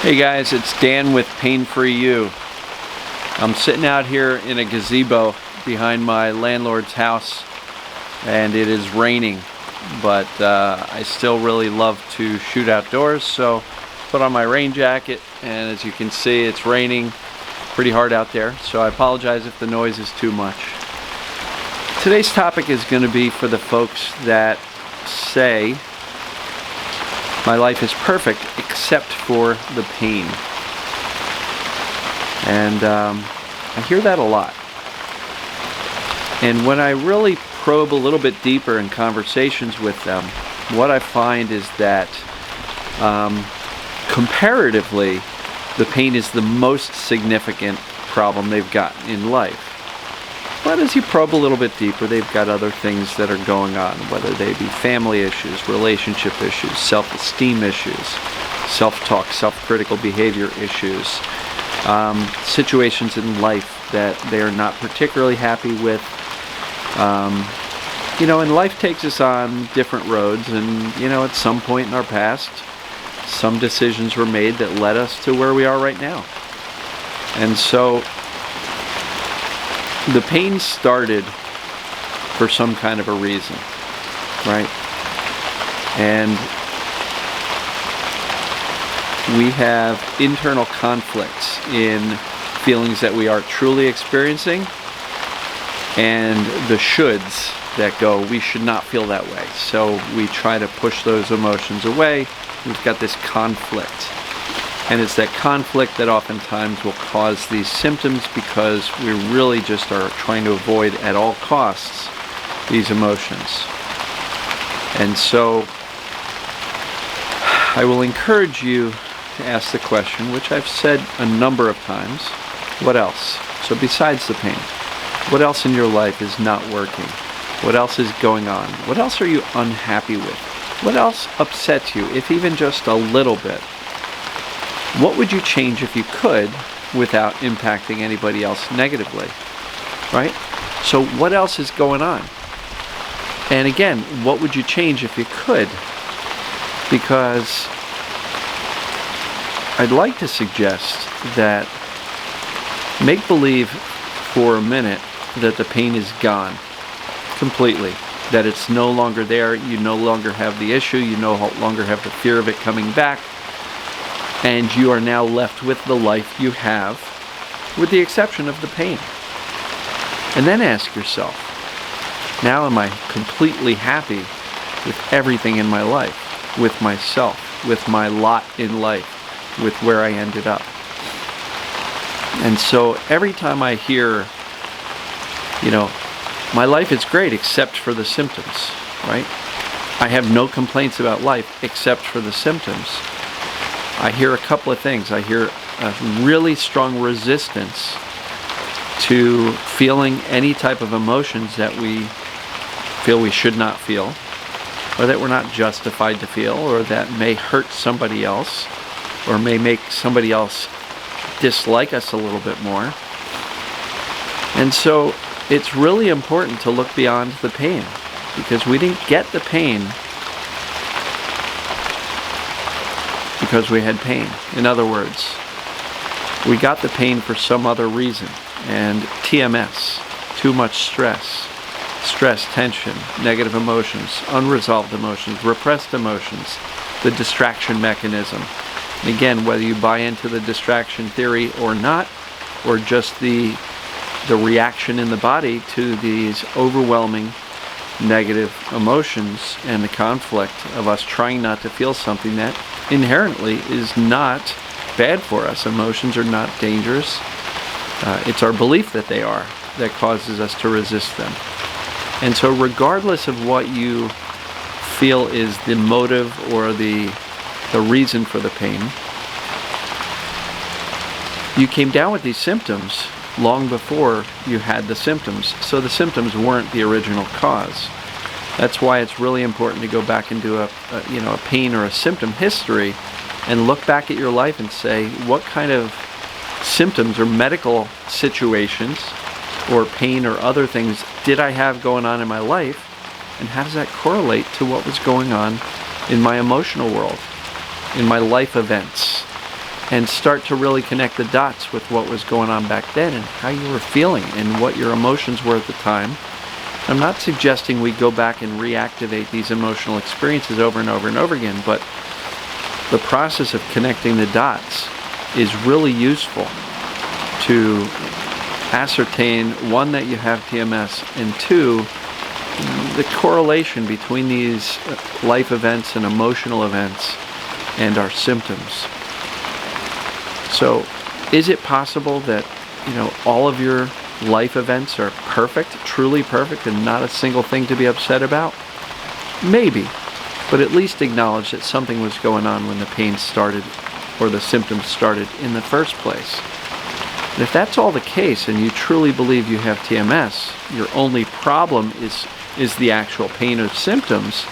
Hey guys, it's Dan with Pain Free You. I'm sitting out here in a gazebo behind my landlord's house and it is raining, but I still really love to shoot outdoors, so put on my rain jacket, and as you can see it's raining pretty hard out there, so I apologize if the noise is too much. Today's topic is going to be for the folks that say my life is perfect except for the pain. And I hear that a lot. And when I really probe a little bit deeper in conversations with them, what I find is that comparatively, the pain is the most significant problem they've got in life. But as you probe a little bit deeper, they've got other things that are going on, whether they be family issues, relationship issues, self-esteem issues, self-talk, self-critical behavior issues, situations in life that they are not particularly happy with. And life takes us on different roads, and at some point in our past, some decisions were made that led us to where we are right now. And so the pain started for some kind of a reason, right? And we have internal conflicts in feelings that we are truly experiencing and the shoulds that go, we should not feel that way. So we try to push those emotions away. We've got this conflict. And it's that conflict that oftentimes will cause these symptoms, because we really just are trying to avoid at all costs these emotions. And so I will encourage you to ask the question, which I've said a number of times, what else? So besides the pain, what else in your life is not working? What else is going on? What else are you unhappy with? What else upsets you, if even just a little bit? What would you change if you could without impacting anybody else negatively, right? So what else is going on? And again, what would you change if you could? Because I'd like to suggest that make believe for a minute that the pain is gone completely, that it's no longer there, you no longer have the issue, you no longer have the fear of it coming back, and you are now left with the life you have, with the exception of the pain. And then ask yourself, now am I completely happy with everything in my life, with myself, with my lot in life, with where I ended up? And so every time I hear, my life is great except for the symptoms, right? I have no complaints about life except for the symptoms. I hear a couple of things. I hear a really strong resistance to feeling any type of emotions that we feel we should not feel, or that we're not justified to feel, or that may hurt somebody else, or may make somebody else dislike us a little bit more. And so it's really important to look beyond the pain, because we didn't get the pain because we had pain. In other words, we got the pain for some other reason. And TMS, too much stress, tension, negative emotions, unresolved emotions, repressed emotions, the distraction mechanism. And again, whether you buy into the distraction theory or not, or just the reaction in the body to these overwhelming negative emotions and the conflict of us trying not to feel something that inherently is not bad for us. Emotions are not dangerous. It's our belief that they are that causes us to resist them. And so regardless of what you feel is the motive or the reason for the pain, you came down with these symptoms long before you had the symptoms. So the symptoms weren't the original cause. That's why it's really important to go back and do a pain or a symptom history and look back at your life and say, what kind of symptoms or medical situations or pain or other things did I have going on in my life, and how does that correlate to what was going on in my emotional world, in my life events? and start to really connect the dots with what was going on back then and how you were feeling and what your emotions were at the time. I'm not suggesting we go back and reactivate these emotional experiences over and over and over again, but the process of connecting the dots is really useful to ascertain, one, that you have TMS, and two, the correlation between these life events and emotional events and our symptoms. So, is it possible that, all of your life events are perfect, truly perfect, and not a single thing to be upset about? Maybe, but at least acknowledge that something was going on when the pain started or the symptoms started in the first place. And if that's all the case and you truly believe you have TMS, your only problem is the actual pain or symptoms,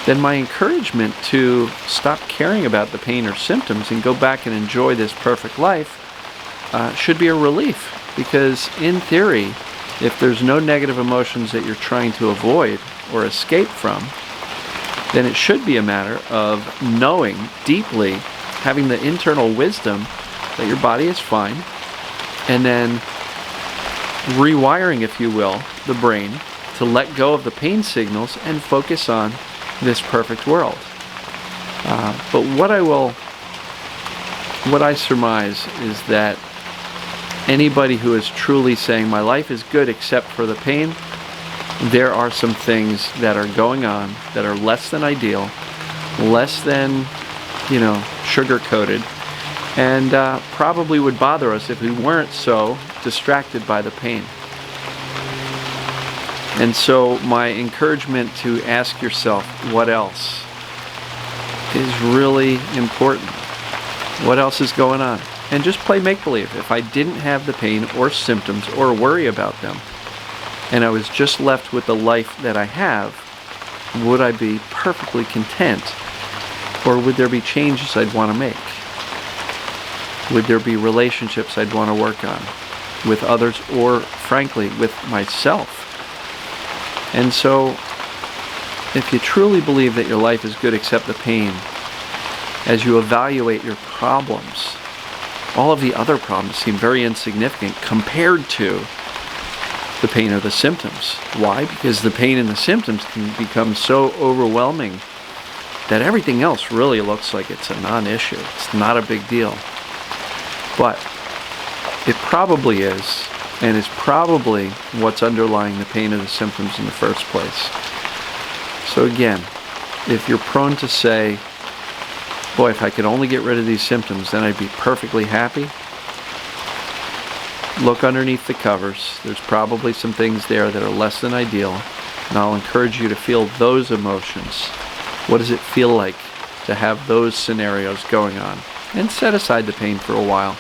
then my encouragement to stop caring about the pain or symptoms and go back and enjoy this perfect life should be a relief. Because in theory, if there's no negative emotions that you're trying to avoid or escape from, then it should be a matter of knowing deeply, having the internal wisdom that your body is fine, and then rewiring, if you will, the brain to let go of the pain signals and focus on this perfect world. But what I surmise is that anybody who is truly saying my life is good except for the pain, there are some things that are going on that are less than ideal, less than, sugar-coated, and probably would bother us if we weren't so distracted by the pain. And so my encouragement to ask yourself, what else, is really important. What else is going on? And just play make-believe. If I didn't have the pain or symptoms or worry about them, and I was just left with the life that I have, would I be perfectly content? Or would there be changes I'd want to make? Would there be relationships I'd want to work on with others or, frankly, with myself? And so, if you truly believe that your life is good except the pain, as you evaluate your problems, all of the other problems seem very insignificant compared to the pain or the symptoms. Why? Because the pain and the symptoms can become so overwhelming that everything else really looks like it's a non-issue. It's not a big deal. But it probably is, and is probably what's underlying the pain or the symptoms in the first place. So again, if you're prone to say, boy, if I could only get rid of these symptoms, then I'd be perfectly happy, look underneath the covers. There's probably some things there that are less than ideal, and I'll encourage you to feel those emotions. What does it feel like to have those scenarios going on? And set aside the pain for a while.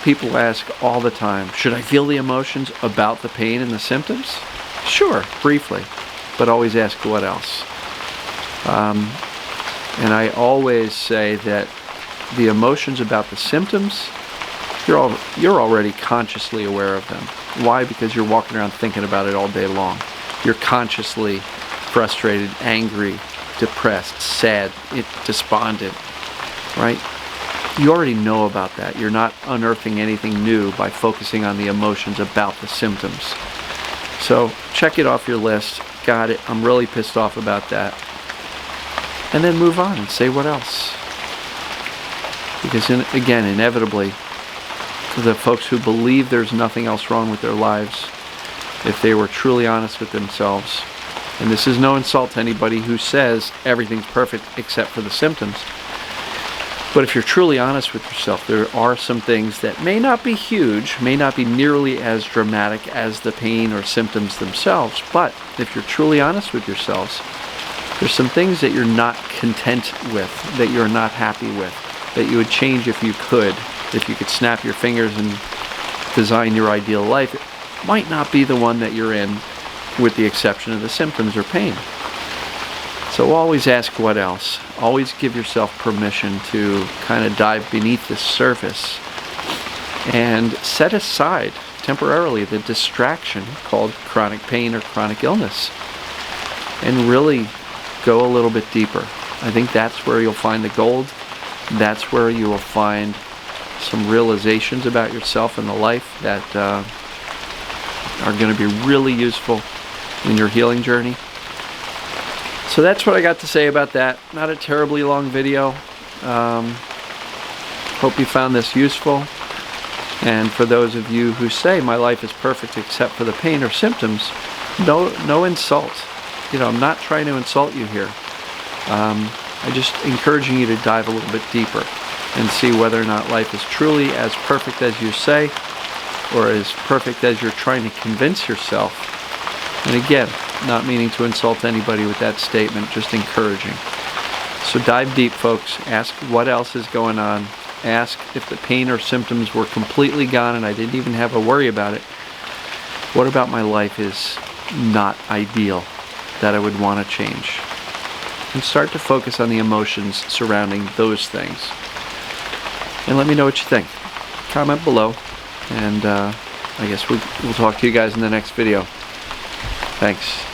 People ask all the time, should I feel the emotions about the pain and the symptoms? Sure, briefly, but always ask what else. And I always say that the emotions about the symptoms, you're already consciously aware of them. Why? Because you're walking around thinking about it all day long. You're consciously frustrated, angry, depressed, sad, despondent, right? You already know about that. You're not unearthing anything new by focusing on the emotions about the symptoms. So check it off your list. Got it. I'm really pissed off about that. And then move on and say what else. Because again, inevitably, the folks who believe there's nothing else wrong with their lives, if they were truly honest with themselves, and this is no insult to anybody who says everything's perfect except for the symptoms, but if you're truly honest with yourself, there are some things that may not be huge, may not be nearly as dramatic as the pain or symptoms themselves, but if you're truly honest with yourselves, there's some things that you're not content with, that you're not happy with, that you would change if you could snap your fingers and design your ideal life. It might not be the one that you're in, with the exception of the symptoms or pain. So always ask what else. Always give yourself permission to kind of dive beneath the surface and set aside temporarily the distraction called chronic pain or chronic illness and really go a little bit deeper. I think that's where you'll find the gold. That's where you will find some realizations about yourself and the life that are going to be really useful in your healing journey. So that's what I got to say about that. Not a terribly long video. Hope you found this useful. And for those of you who say my life is perfect except for the pain or symptoms, no insult. You know, I'm not trying to insult you here. I'm just encouraging you to dive a little bit deeper and see whether or not life is truly as perfect as you say, or as perfect as you're trying to convince yourself. And again, not meaning to insult anybody with that statement, just encouraging. So dive deep, folks. Ask what else is going on. Ask if the pain or symptoms were completely gone and I didn't even have a worry about it. What about my life is not ideal that I would want to change? And start to focus on the emotions surrounding those things. And let me know what you think. Comment below. And I guess we'll talk to you guys in the next video. Thanks.